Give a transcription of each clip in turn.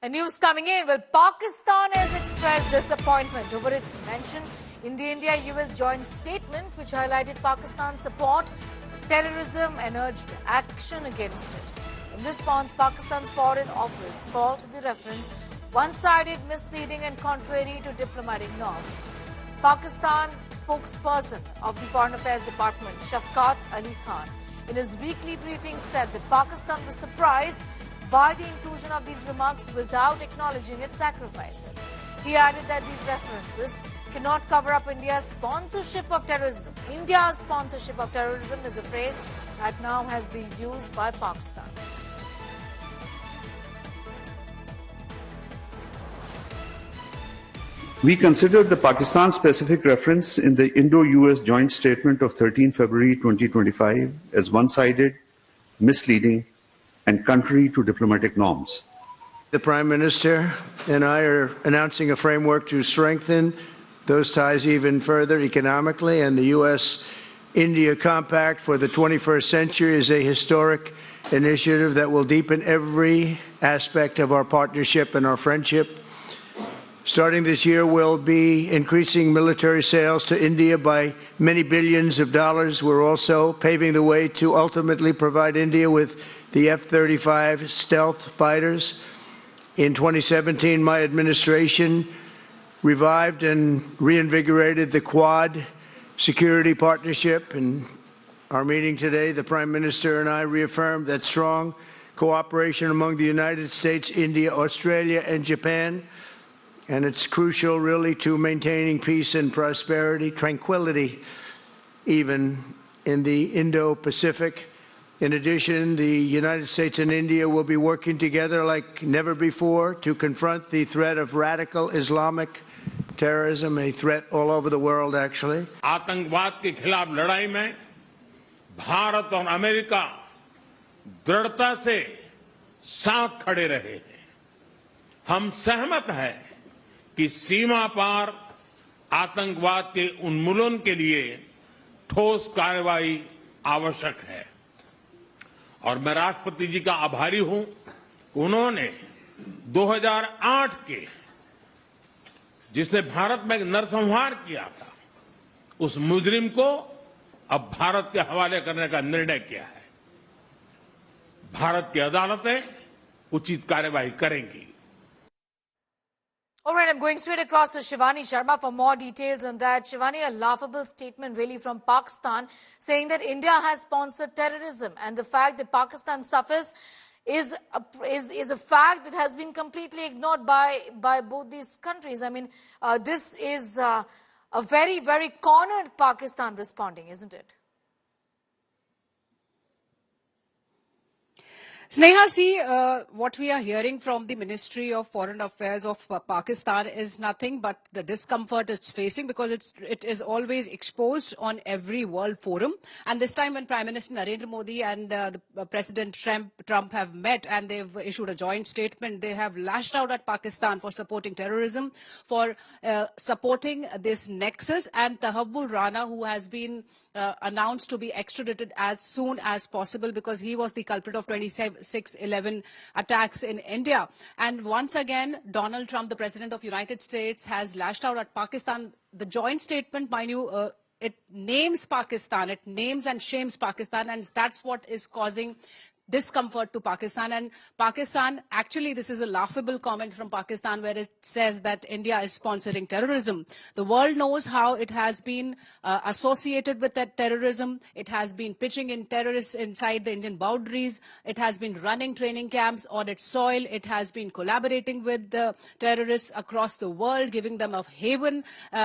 A news coming in. Well, Pakistan has expressed disappointment over its mention in the India-US joint statement, which highlighted Pakistan's support for terrorism and urged action against it. In response, Pakistan's Foreign Office called the reference one-sided, misleading and contrary to diplomatic norms. Pakistan spokesperson of the Foreign Affairs Department, Shafqat Ali Khan, in his weekly briefing said that Pakistan was surprised by the inclusion of these remarks without acknowledging its sacrifices. He added that these references cannot cover up India's sponsorship of terrorism. India's sponsorship of terrorism is a phrase that now has been used by Pakistan. We considered the Pakistan-specific reference in the Indo-US joint statement of 13 February 2025 as one-sided, misleading, and contrary to diplomatic norms. The Prime Minister and I are announcing a framework to strengthen those ties even further economically, and the U.S.-India Compact for the 21st century is a historic initiative that will deepen every aspect of our partnership and our friendship. Starting this year, we'll be increasing military sales to India by many billions of dollars. We're also paving the way to ultimately provide India with the F-35 stealth fighters. In 2017, my administration revived and reinvigorated the Quad security partnership. In our meeting today, the Prime Minister and I reaffirmed that strong cooperation among the United States, India, Australia, and Japan. And it's crucial, really, to maintaining peace and prosperity, tranquility, even in the Indo-Pacific. In addition, the United States and India will be working together like never before to confront the threat of radical Islamic terrorism, a threat all over the world, actually. आतंकवाद के खिलाफ लड़ाई में भारत और America दृढ़ता से साथ खड़े रहे हैं। हम सहमत हैं कि सीमा पार आतंकवाद के उन्मूलन के लिए ठोस कार्रवाई आवश्यक है और मैं राष्ट्रपति जी का आभारी हूं। उन्होंने 2008 के जिसने भारत में नरसंहार किया था, उस मुजरिम को अब भारत के हवाले करने का निर्णय किया है। भारत की अदालतें उचित कार्रवाई करेंगी। All right, I'm going straight across to Shivani Sharma for more details on that. Shivani, a laughable statement really from Pakistan saying that India has sponsored terrorism, and the fact that Pakistan suffers is a fact that has been completely ignored by both these countries. I mean, this is a very, very cornered Pakistan responding, isn't it? Sneha, see, what we are hearing from the Ministry of Foreign Affairs of Pakistan is nothing but the discomfort it's facing, because it is always exposed on every world forum. And this time when Prime Minister Narendra Modi and President Trump have met and they've issued a joint statement, they have lashed out at Pakistan for supporting terrorism, for supporting this nexus, and Tahabur Rana, who has been announced to be extradited as soon as possible because he was the culprit of 26/11 attacks in India. And once again, Donald Trump, the President of the United States, has lashed out at Pakistan. The joint statement, mind you, it names Pakistan, it names and shames Pakistan, and that's what is causing discomfort to Pakistan. And Pakistan, actually, this is a laughable comment from Pakistan where it says that India is sponsoring terrorism. The world knows how it has been associated with that terrorism. It has been pitching in terrorists inside the Indian boundaries. It has been running training camps on its soil. It has been collaborating with the terrorists across the world, giving them a haven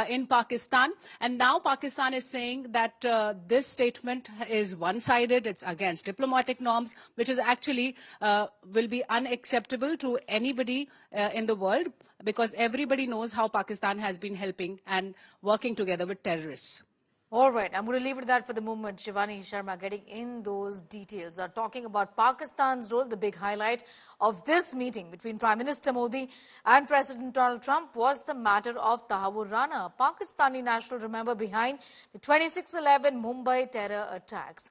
in Pakistan. And now Pakistan is saying that this statement is one-sided. It's against diplomatic norms, which is actually will be unacceptable to anybody in the world, because everybody knows how Pakistan has been helping and working together with terrorists. All right, I'm going to leave it at that for the moment. Shivani Sharma getting in those details. Talking about Pakistan's role, the big highlight of this meeting between Prime Minister Modi and President Donald Trump was the matter of Tahabur Rana, a Pakistani national, remember, behind the 26/11 Mumbai terror attacks.